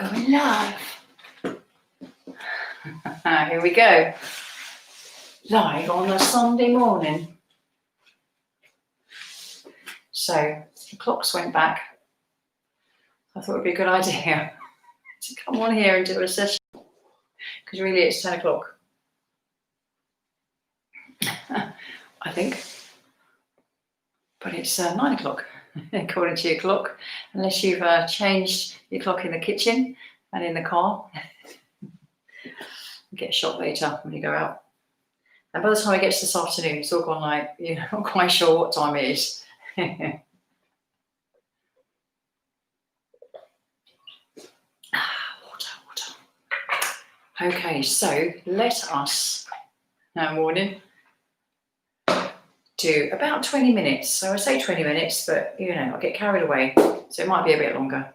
Going live. Here we go. Live on a Sunday morning. So the clocks went back. I thought it would be a good idea to come on here and do a session. Because really it's 10 o'clock. I think. But it's 9 o'clock, according to your clock. Unless you've changed your clock in the kitchen and in the car. You get a shot later when you go out. And by the time it gets this afternoon, it's all gone like, not quite sure what time it is. Water. Okay, so let us, morning, do about 20 minutes. So I say 20 minutes, but I'll get carried away. So it might be a bit longer.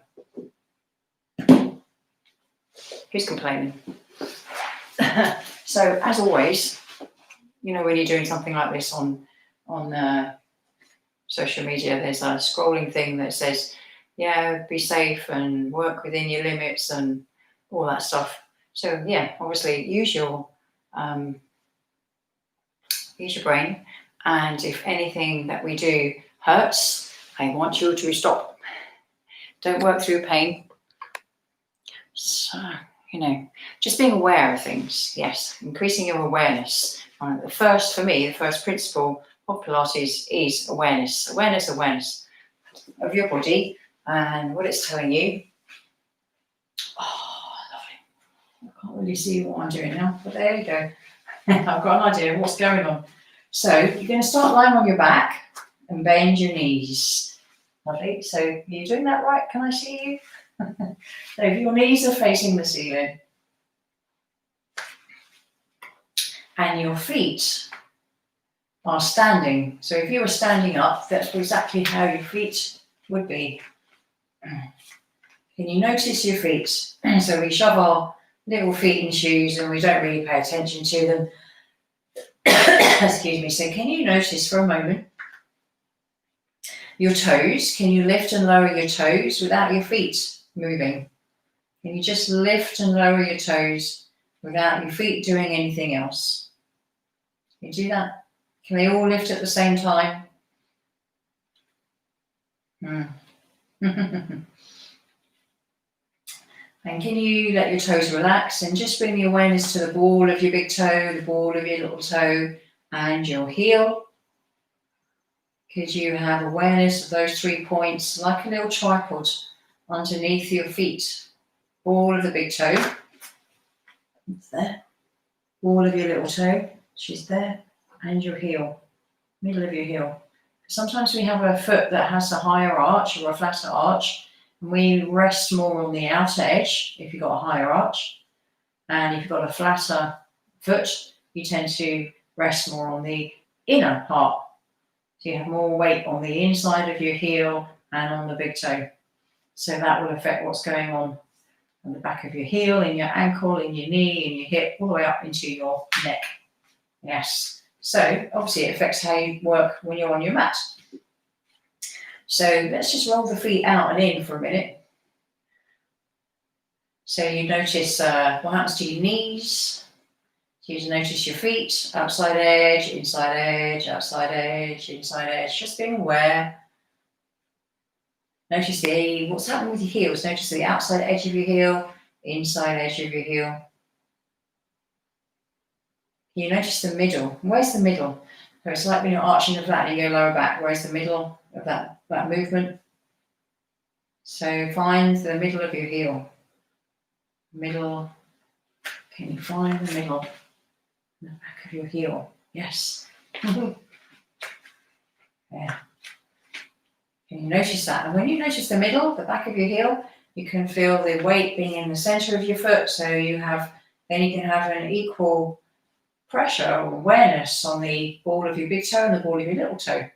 Who's complaining? So as always, when you're doing something like this on social media, there's a scrolling thing that says, be safe and work within your limits and all that stuff. So obviously use your brain. And if anything that we do hurts, I want you to stop. Don't work through pain. So, just being aware of things. Yes, increasing your awareness. The first principle of Pilates is awareness. Awareness of your body and what it's telling you. Oh, lovely. I can't really see what I'm doing now, but there you go. I've got an idea of what's going on. So you're going to start lying on your back and bend your knees. Lovely. So you're doing that right? Can I see you? So if your knees are facing the ceiling and your feet are standing. So if you were standing up, that's exactly how your feet would be. Can you notice your feet? So we shove our little feet in shoes and we don't really pay attention to them. Excuse me. So can you notice for a moment your toes? Can you lift and lower your toes without your feet moving? Can you just lift and lower your toes without your feet doing anything else? Can you do that? Can they all lift at the same time? And can you let your toes relax and just bring the awareness to the ball of your big toe, the ball of your little toe, and your heel? Could you have awareness of those 3 points like a little tripod underneath your feet? Ball of the big toe, it's there. Ball of your little toe, she's there. And your heel, middle of your heel. Sometimes we have a foot that has a higher arch or a flatter arch, and we rest more on the outer edge if you've got a higher arch. And if you've got a flatter foot, you tend to rest more on the inner part. So you have more weight on the inside of your heel and on the big toe. So that will affect what's going on the back of your heel, in your ankle, in your knee, in your hip, all the way up into your neck. Yes. So obviously it affects how you work when you're on your mat. So let's just roll the feet out and in for a minute. So you notice what happens to your knees. You notice your feet, outside edge, inside edge, outside edge, inside edge. Just being aware. Notice what's happening with your heels. Notice the outside edge of your heel, inside edge of your heel. You notice the middle. Where's the middle? So it's like when you're arching the flat and you go lower back. Where's the middle of that movement? So find the middle of your heel. Middle. Can you find the middle? The back of your heel. Yes. Yeah. Can you notice that? And when you notice the middle, the back of your heel, you can feel the weight being in the center of your foot. So then you can have an equal pressure or awareness on the ball of your big toe and the ball of your little toe.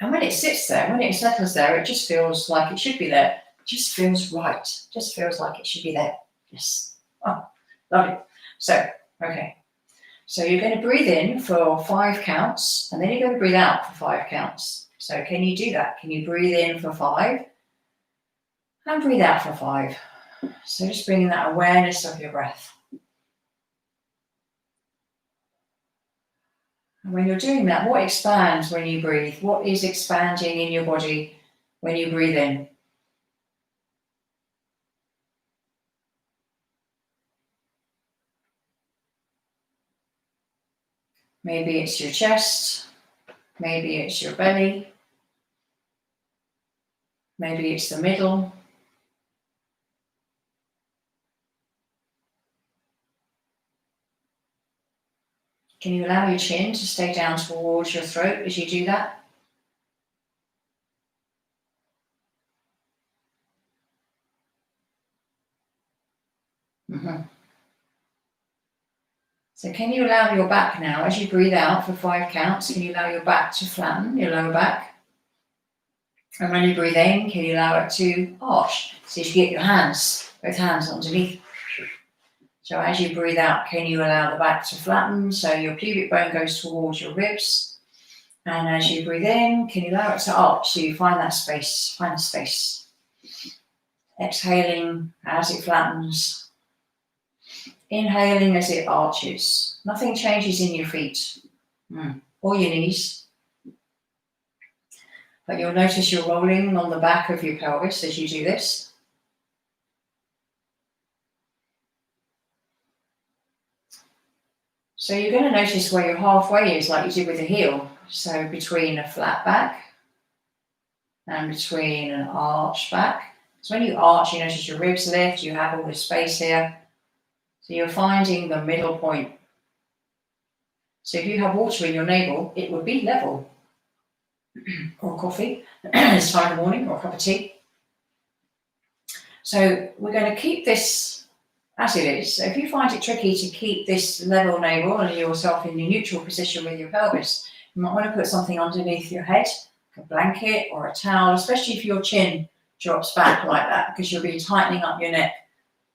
And when it sits there, when it settles there, it just feels like it should be there. It just feels right. It just feels like it should be there. Yes. Oh, lovely. So, okay. So you're going to breathe in for 5 counts, and then you're going to breathe out for 5 counts. So can you do that? Can you breathe in for 5? And breathe out for 5. So just bringing that awareness of your breath. And when you're doing that, what expands when you breathe? What is expanding in your body when you breathe in? Maybe it's your chest. Maybe it's your belly. Maybe it's the middle. Can you allow your chin to stay down towards your throat as you do that? Mm-hmm. So can you allow your back now, as you breathe out for 5 counts, can you allow your back to flatten, your lower back? And when you breathe in, can you allow it to arch? So you get your hands, both hands underneath. So as you breathe out, can you allow the back to flatten so your pubic bone goes towards your ribs? And as you breathe in, can you allow it to arch? So you find that space, find the space. Exhaling as it flattens. Inhaling as it arches. Nothing changes in your feet or your knees. But you'll notice you're rolling on the back of your pelvis as you do this. So you're going to notice where your halfway is, like you did with the heel. So between a flat back and between an arch back. So when you arch, you notice your ribs lift, you have all this space here. So you're finding the middle point. So if you have water in your navel, it would be level. Or coffee, it's time in the morning, or a cup of tea. So we're going to keep this as it is. So if you find it tricky to keep this level navel and yourself in your neutral position with your pelvis, you might want to put something underneath your head, a blanket or a towel, especially if your chin drops back like that, because you'll be tightening up your neck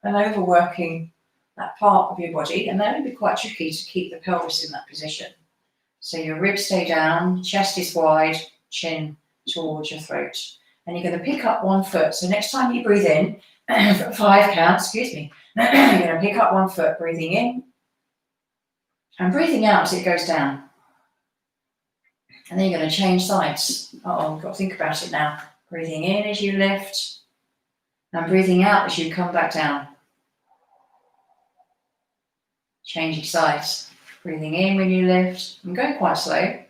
and overworking that part of your body, and that would be quite tricky to keep the pelvis in that position. So your ribs stay down, chest is wide, chin towards your throat. And you're going to pick up one foot. So next time you breathe in, for 5 counts, you're going to pick up one foot, breathing in, and breathing out as it goes down. And then you're going to change sides. We've got to think about it now. Breathing in as you lift, and breathing out as you come back down. Changing sides. Breathing in when you lift. I'm going quite slow. Okay,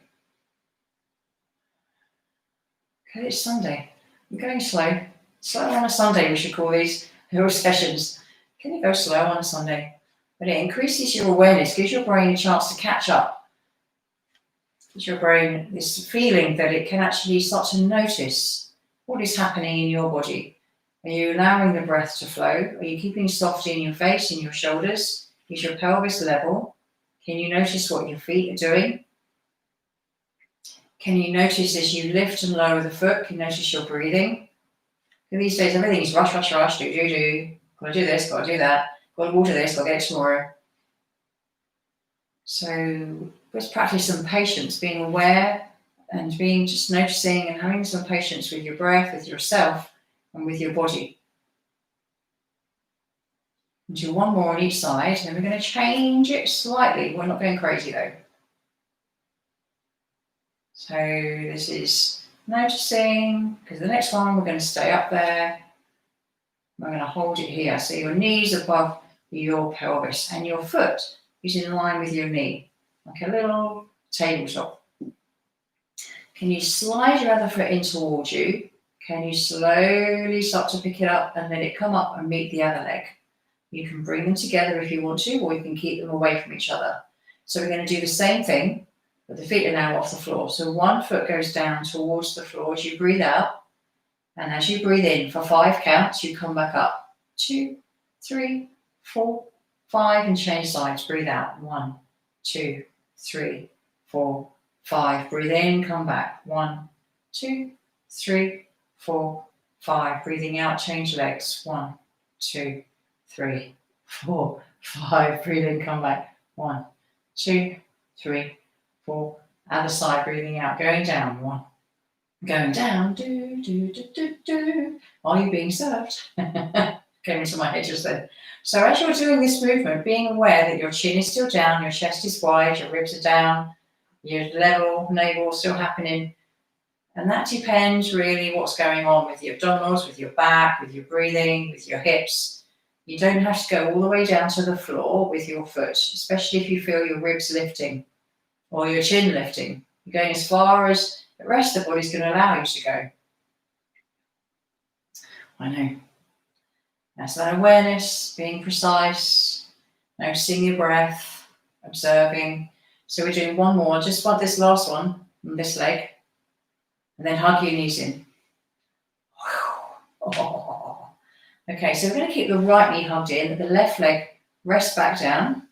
it's Sunday. I'm going slow. Slow on a Sunday, we should call these hill sessions. Can you go slow on a Sunday? But it increases your awareness, gives your brain a chance to catch up. Gives your brain this feeling that it can actually start to notice what is happening in your body. Are you allowing the breath to flow? Are you keeping soft in your face, in your shoulders? Is your pelvis level? Can you notice what your feet are doing? Can you notice as you lift and lower the foot? Can you notice your breathing? And these days, everything is rush, rush, rush, do. Got to do this, got to do that. Got to water this, got to get it tomorrow. So let's practice some patience, being aware and being just noticing and having some patience with your breath, with yourself, and with your body. And do one more on each side, and then we're going to change it slightly. We're not going crazy though. So this is noticing, because the next one we're going to stay up there. We're going to hold it here. So your knees above your pelvis and your foot is in line with your knee, like a little tabletop. Can you slide your other foot in towards you? Can you slowly start to pick it up and let it come up and meet the other leg? You can bring them together if you want to, or you can keep them away from each other. So we're going to do the same thing, but the feet are now off the floor. So one foot goes down towards the floor as you breathe out. And as you breathe in for 5 counts, you come back up. 2, 3, 4, 5, and change sides. Breathe out. 1, 2, 3, 4, 5. Breathe in, come back. 1, 2, 3, 4, 5. Breathing out, change legs. 1, 2, 3, 4, 5. Breathe in, come back. 1, 2, 3, 4. Other side, breathing out, going down. 1. Going down, do. Are you being served? Came into my head just then. So as you're doing this movement, being aware that your chin is still down, your chest is wide, your ribs are down, your level navel still happening. And that depends really what's going on with your abdominals, with your back, with your breathing, with your hips. You don't have to go all the way down to the floor with your foot, especially if you feel your ribs lifting or your chin lifting. You're going as far as the rest of the body's going to allow you to go. I know. That's that awareness, being precise, noticing your breath, observing. So we're doing one more. Just want this last one on this leg. And then hug your knees in. Okay, so we're going to keep the right knee hugged in, the left leg rest back down,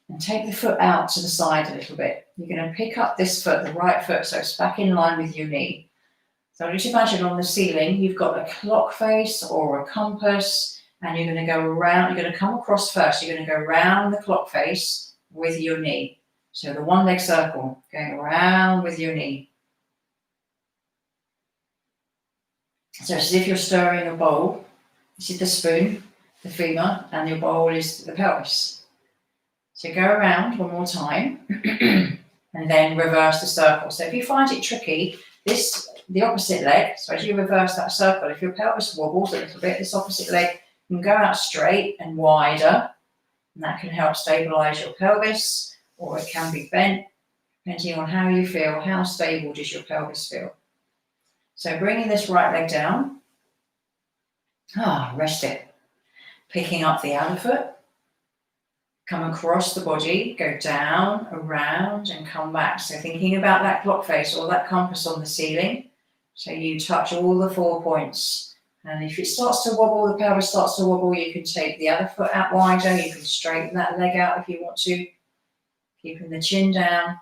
and take the foot out to the side a little bit. You're going to pick up this foot, the right foot, so it's back in line with your knee. So just imagine on the ceiling, you've got a clock face or a compass, and you're going to go around, you're going to come across first, you're going to go around the clock face with your knee. So the one leg circle, going around with your knee. So it's as if you're stirring a bowl. This is the spoon, the femur, and your bowl is the pelvis. So go around one more time, and then reverse the circle. So if you find it tricky, the opposite leg, so as you reverse that circle, if your pelvis wobbles a little bit, this opposite leg can go out straight and wider, and that can help stabilize your pelvis, or it can be bent, depending on how you feel. How stable does your pelvis feel? So bringing this right leg down, rest it. Picking up the outer foot, come across the body, go down, around, and come back. So thinking about that clock face or that compass on the ceiling. So you touch all the 4 points. And if it starts to wobble, the pelvis starts to wobble, you can take the other foot out wider. You can straighten that leg out if you want to. Keeping the chin down.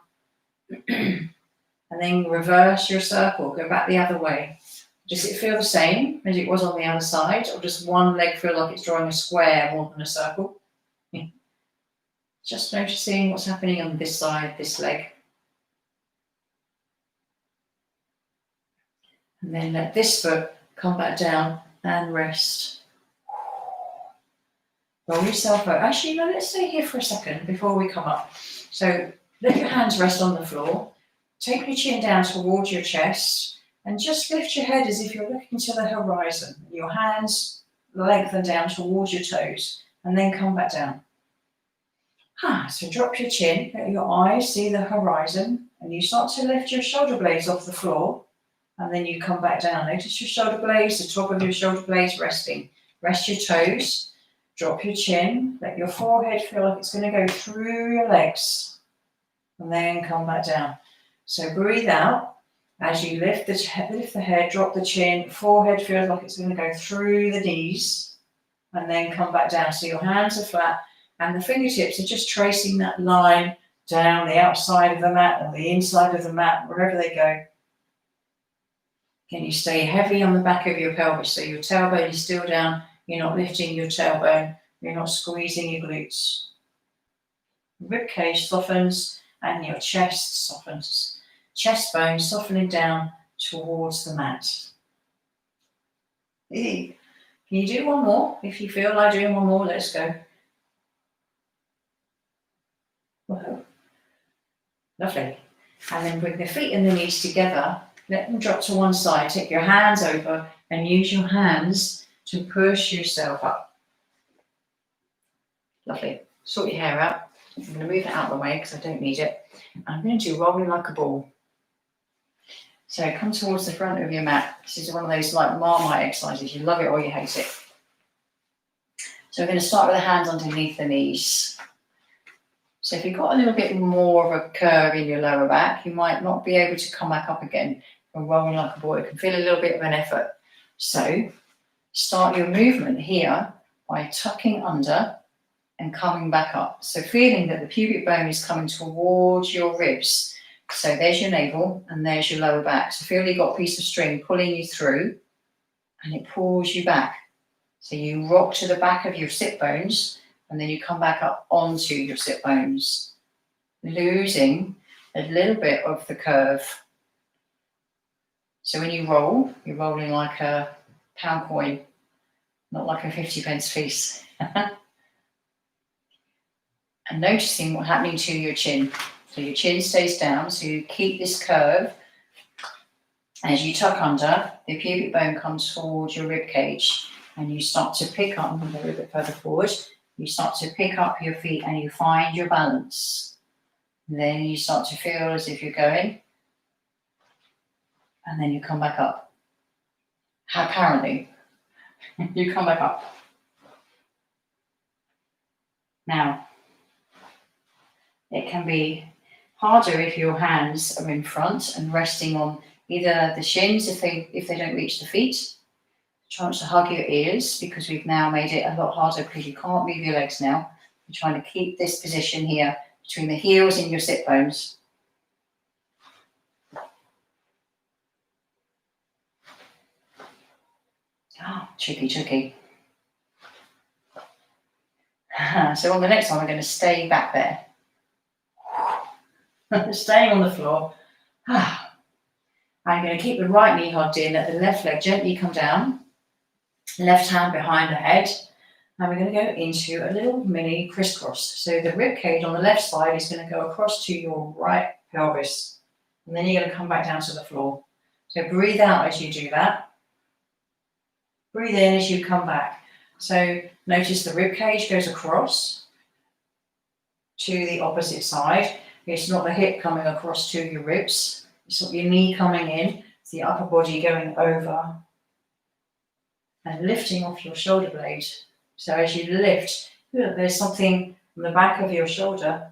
And then reverse your circle. Go back the other way. Does it feel the same as it was on the other side? Or does one leg feel like it's drawing a square more than a circle? Just noticing what's happening on this side, this leg. And then let this foot come back down and rest. Roll yourself out. Actually, no, let's stay here for a second before we come up. So let your hands rest on the floor. Take your chin down towards your chest and just lift your head as if you're looking to the horizon. Your hands lengthen down towards your toes and then come back down. So drop your chin, let your eyes see the horizon, and you start to lift your shoulder blades off the floor, and then you come back down. Notice your shoulder blades, the top of your shoulder blades resting. Rest your toes, drop your chin, let your forehead feel like it's going to go through your legs, and then come back down. So breathe out as you lift the head, drop the chin, forehead feels like it's going to go through the knees, and then come back down. So your hands are flat, and the fingertips are just tracing that line down the outside of the mat or the inside of the mat, wherever they go. Can you stay heavy on the back of your pelvis so your tailbone is still down, you're not lifting your tailbone, you're not squeezing your glutes. Rib cage softens and your chest softens. Chest bone softening down towards the mat. Can you do one more? If you feel like doing one more, let's go. Whoa. Lovely. And then bring the feet and the knees together. Let them drop to one side. Take your hands over and use your hands to push yourself up. Lovely. Sort your hair out. I'm going to move it out of the way because I don't need it. I'm going to do rolling like a ball. So come towards the front of your mat. This is one of those like Marmite exercises. You love it or you hate it. So we're going to start with the hands underneath the knees. So if you've got a little bit more of a curve in your lower back, you might not be able to come back up again and rolling like a ball. It can feel a little bit of an effort. So start your movement here by tucking under and coming back up. So feeling that the pubic bone is coming towards your ribs. So there's your navel and there's your lower back. So feel you've got a piece of string pulling you through and it pulls you back. So you rock to the back of your sit bones and then you come back up onto your sit bones, losing a little bit of the curve. So when you roll, you're rolling like a pound coin, not like a 50p piece. And noticing what's happening to your chin. So your chin stays down, so you keep this curve. As you tuck under, the pubic bone comes towards your rib cage, and you start to pick up, and go a bit further forward, you start to pick up your feet and you find your balance. And then you start to feel as if you're going, and then you come back up. Apparently, you come back up. Now, it can be harder if your hands are in front and resting on either the shins if they don't reach the feet. Try to hug your ears, because we've now made it a lot harder because you can't move your legs now. You're trying to keep this position here between the heels and your sit bones. Tricky. So on the next one, we're going to stay back there. Staying on the floor. I'm going to keep the right knee hugged in, let the left leg gently come down. Left hand behind the head. And we're going to go into a little mini crisscross. So the rib cage on the left side is going to go across to your right pelvis. And then you're going to come back down to the floor. So breathe out as you do that. Breathe in as you come back. So notice the rib cage goes across to the opposite side. It's not the hip coming across to your ribs. It's not your knee coming in. It's the upper body going over and lifting off your shoulder blade. So as you lift, look, there's something on the back of your shoulder.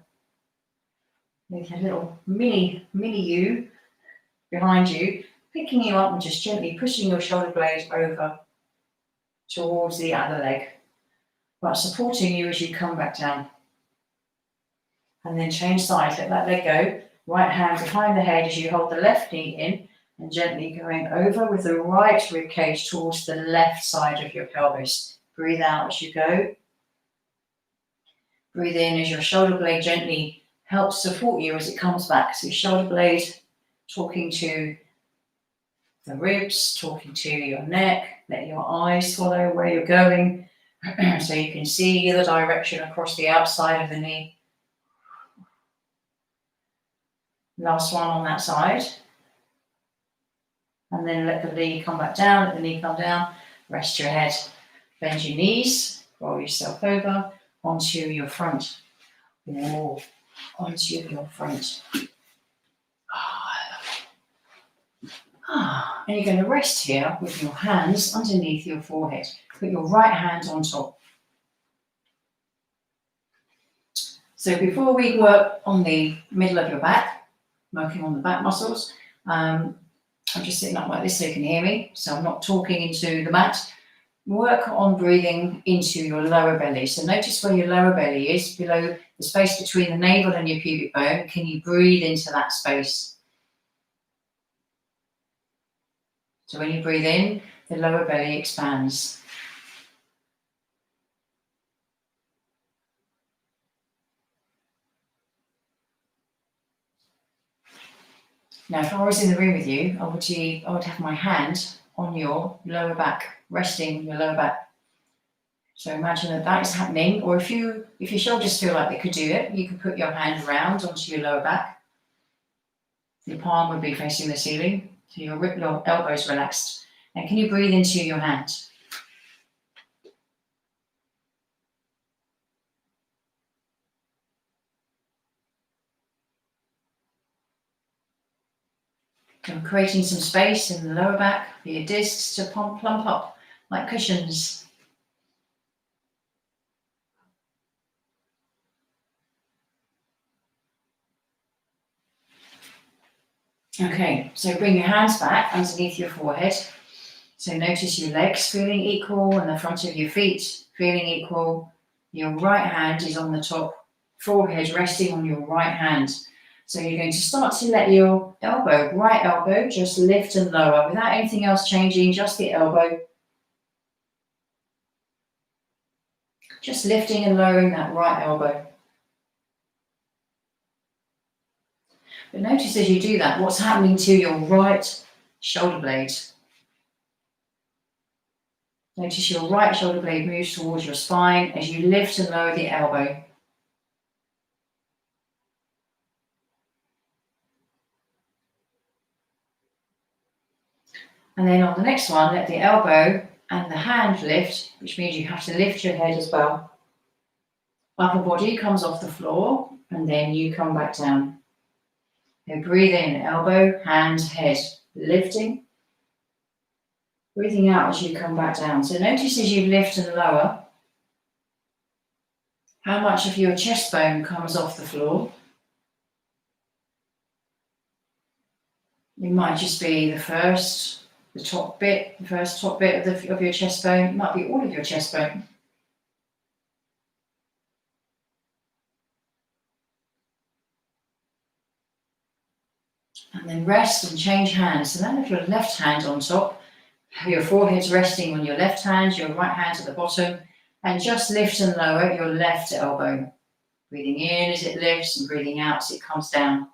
There's a little mini you behind you, picking you up and just gently pushing your shoulder blade over towards the other leg, but supporting you as you come back down. And then change sides, let that leg go. Right hand behind the head as you hold the left knee in, and gently going over with the right rib cage towards the left side of your pelvis. Breathe out as you go. Breathe in as your shoulder blade gently helps support you as it comes back. So shoulder blade talking to the ribs, talking to your neck. Let your eyes follow where you're going so you can see the direction across the outside of the knee. Last one on that side. And then let the knee come back down, let the knee come down. Rest your head. Bend your knees, roll yourself over onto your front. Onto your front. And you're going to rest here with your hands underneath your forehead. Put your right hand on top. So before we work on the middle of your back, working on the back muscles, I'm just sitting up like this so you can hear me. So I'm not talking into the mat. Work on breathing into your lower belly. So notice where your lower belly is, below the space between the navel and your pubic bone. Can you breathe into that space? So when you breathe in, the lower belly expands. Now, if I was in the room with you, I would have my hand on your lower back, resting your lower back. So imagine that is happening, or if your shoulders feel like they could do it, you can put your hand around onto your lower back. Your palm would be facing the ceiling, so your elbows relaxed. And can you breathe into your hand? And creating some space in the lower back for your discs to plump up like cushions. Okay, so bring your hands back underneath your forehead. So notice your legs feeling equal and the front of your feet feeling equal. Your right hand is on the top, forehead resting on your right hand. So you're going to start to let your right elbow, just lift and lower without anything else changing, just the elbow. Just lifting and lowering that right elbow. But notice as you do that, what's happening to your right shoulder blade. Notice your right shoulder blade moves towards your spine as you lift and lower the elbow. And then on the next one, let the elbow and the hand lift, which means you have to lift your head as well. Upper body comes off the floor, and then you come back down. Now breathe in, elbow, hand, head, lifting. Breathing out as you come back down. So notice as you lift and lower, how much of your chest bone comes off the floor. It might just be the first top bit of your chest bone. It might be all of your chest bone. And then rest and change hands. So then if your left hand on top, your forehead's resting on your left hand, your right hand at the bottom, and just lift and lower your left elbow. Breathing in as it lifts and breathing out as it comes down.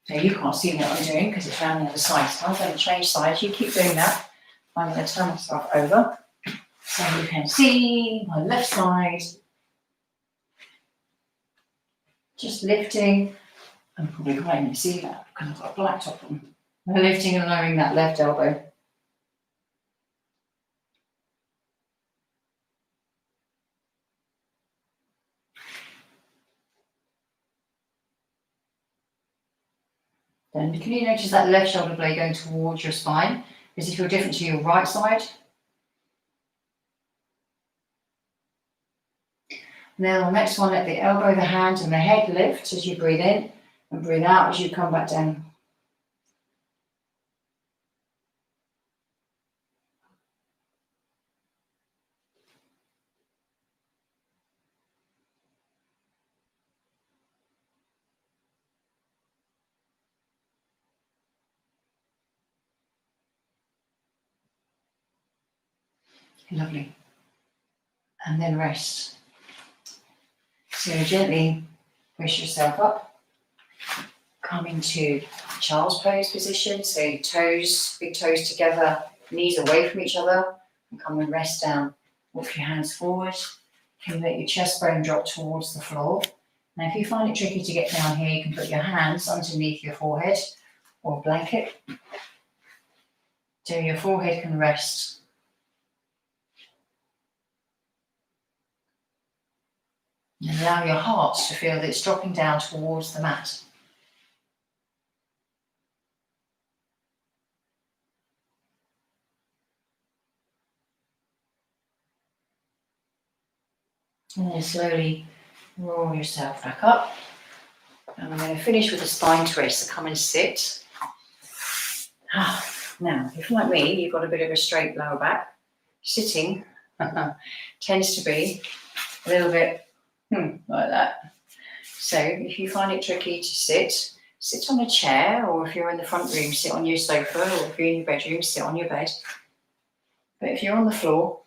So you can't see what I'm doing because it's around the other side. So I'm going to change sides. You keep doing that. I'm going to turn myself over so you can see my left side. Just lifting. I probably can't even see that because I've got a black top on. Lifting and lowering that left elbow. Then can you notice that left shoulder blade going towards your spine? Does it feel different to your right side? And then on the next one, let the elbow, the hand and the head lift as you breathe in and breathe out as you come back down. Lovely. And then rest. So gently push yourself up. Come into child's pose position. So toes, big toes together, knees away from each other. And come and rest down. Walk your hands forward. You can let your chest bone drop towards the floor. Now if you find it tricky to get down here, you can put your hands underneath your forehead or a blanket. So your forehead can rest. And allow your heart to feel that it's dropping down towards the mat. And then slowly roll yourself back up. And I'm going to finish with a spine twist. So come and sit. Now, if like me, you've got a bit of a straight lower back, sitting tends to be a little bit like that. So if you find it tricky to sit on a chair, or if you're in the front room, sit on your sofa, or if you're in your bedroom, sit on your bed. But if you're on the floor,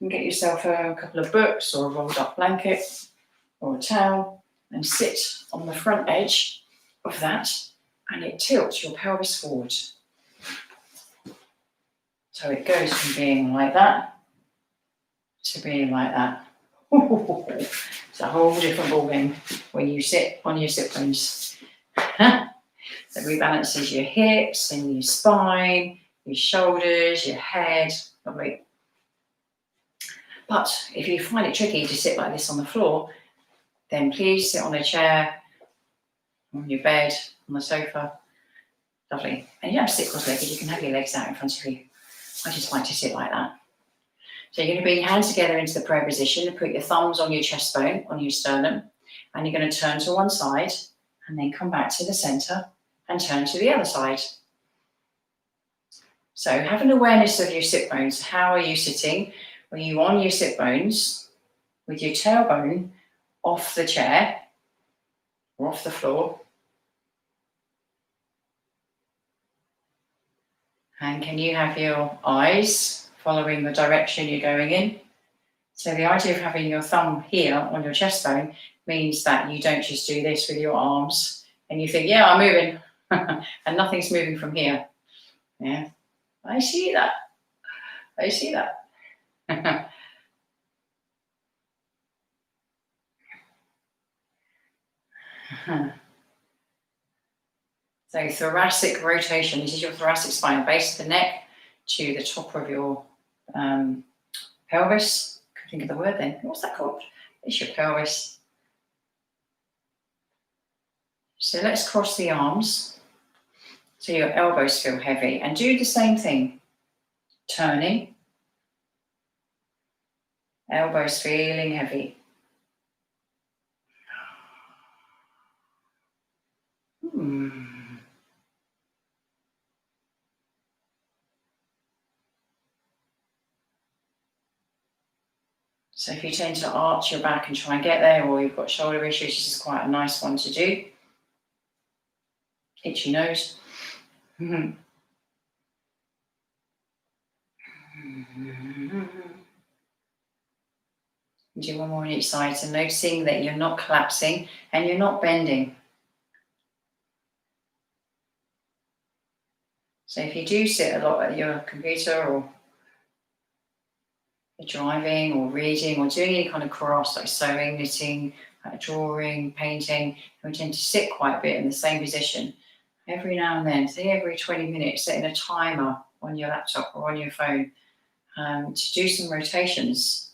you can get yourself a couple of books or a rolled up blanket or a towel and sit on the front edge of that, and it tilts your pelvis forward. So it goes from being like that to being like that. It's a whole different ballgame when you sit on your sit bones. That rebalances your hips and your spine, your shoulders, your head. Lovely. But if you find it tricky to sit like this on the floor, then please sit on a chair, on your bed, on the sofa. Lovely. And you don't have to sit cross-legged, you can have your legs out in front of you. I just like to sit like that. So you're going to bring your hands together into the prayer position and put your thumbs on your chest bone, on your sternum, and you're going to turn to one side and then come back to the center and turn to the other side. So have an awareness of your sit bones. How are you sitting? Are you on your sit bones with your tailbone off the chair or off the floor? And can you have your eyes following the direction you're going in? So the idea of having your thumb here on your chest bone means that you don't just do this with your arms and you think, yeah, I'm moving, and nothing's moving from here. Yeah, I see that. I see that. So thoracic rotation, this is your thoracic spine, base of the neck to the top of your pelvis. Could think of the word then. What's that called? It's your pelvis. So let's cross the arms so your elbows feel heavy and do the same thing. Turning, elbows feeling heavy. So if you tend to arch your back and try and get there, or you've got shoulder issues, this is quite a nice one to do. Itchy nose. Do one more on each side. So noticing that you're not collapsing and you're not bending. So if you do sit a lot at your computer or you're driving or reading or doing any kind of craft like sewing, knitting, drawing, painting, we tend to sit quite a bit in the same position. Every now and then, say every 20 minutes, setting a timer on your laptop or on your phone to do some rotations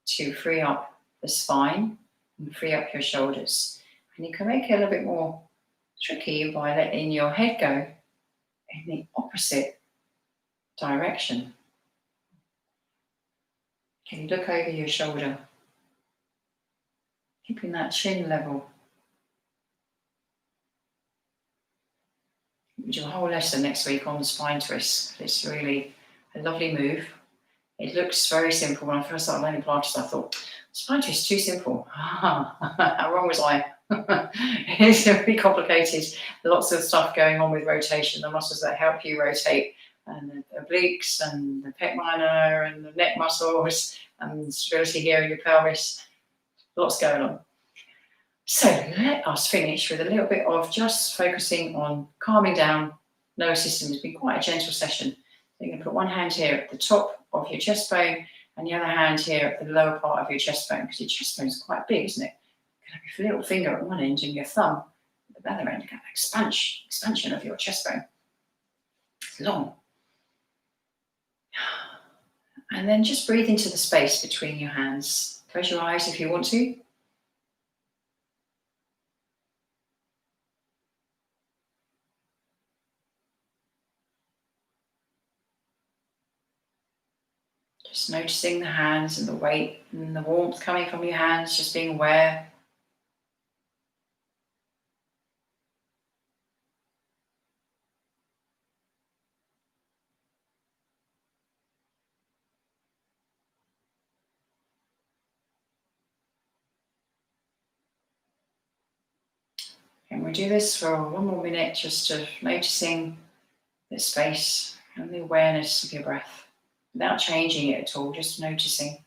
to free up the spine and free up your shoulders. And you can make it a little bit more tricky by letting your head go in the opposite direction. Can you look over your shoulder? Keeping that chin level. We'll do a whole lesson next week on the spine twist. It's really a lovely move. It looks very simple. When I first started learning Pilates, I thought, spine twist is too simple. How wrong was I? It's really complicated. Lots of stuff going on with rotation. The muscles that help you rotate, and the obliques, and the pec minor, and the neck muscles, and stability here in your pelvis. Lots going on. So let us finish with a little bit of just focusing on calming down. Nervous system has been quite a gentle session. So you're going to put one hand here at the top of your chest bone and the other hand here at the lower part of your chest bone, because your chest bone is quite big, isn't it? You can have your little finger at one end and your thumb at the other end to get that expansion of your chest bone. It's long. And then just breathe into the space between your hands. Close your eyes if you want to. Just noticing the hands and the weight and the warmth coming from your hands, just being aware. And we'll do this for 1 more minute, just of noticing the space and the awareness of your breath without changing it at all, just noticing.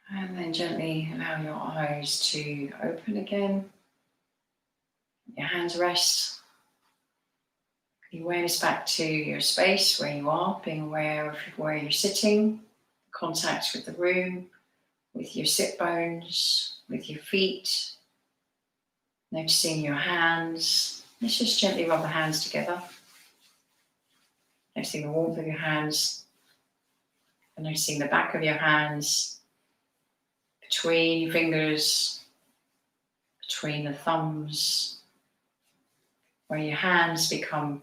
And then gently allow your eyes to open again. Your hands rest. The awareness back to your space where you are, being aware of where you're sitting, contact with the room, with your sit bones, with your feet, noticing your hands. Let's just gently rub the hands together. Noticing the warmth of your hands, and noticing the back of your hands, between your fingers, between the thumbs, where your hands become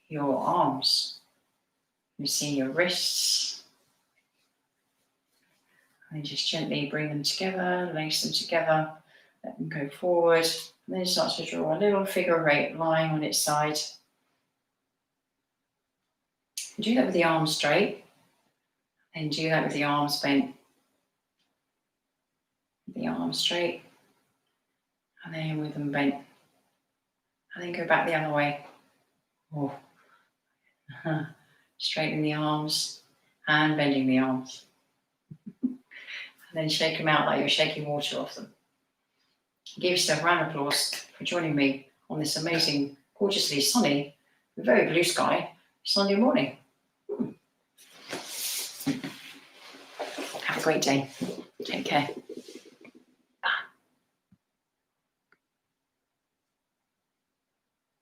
your arms. Loosen your wrists. And just gently bring them together, lace them together, let them go forward. And then start to draw a little figure eight lying on its side. Do that with the arms straight. And do that with the arms bent. The arms straight. And then with them bent. And then go back the other way. Oh. Straightening the arms and bending the arms. And then shake them out like you're shaking water off them. Give yourself a round of applause for joining me on this amazing, gorgeously sunny, very blue sky Sunday morning. Have a great day. Take care.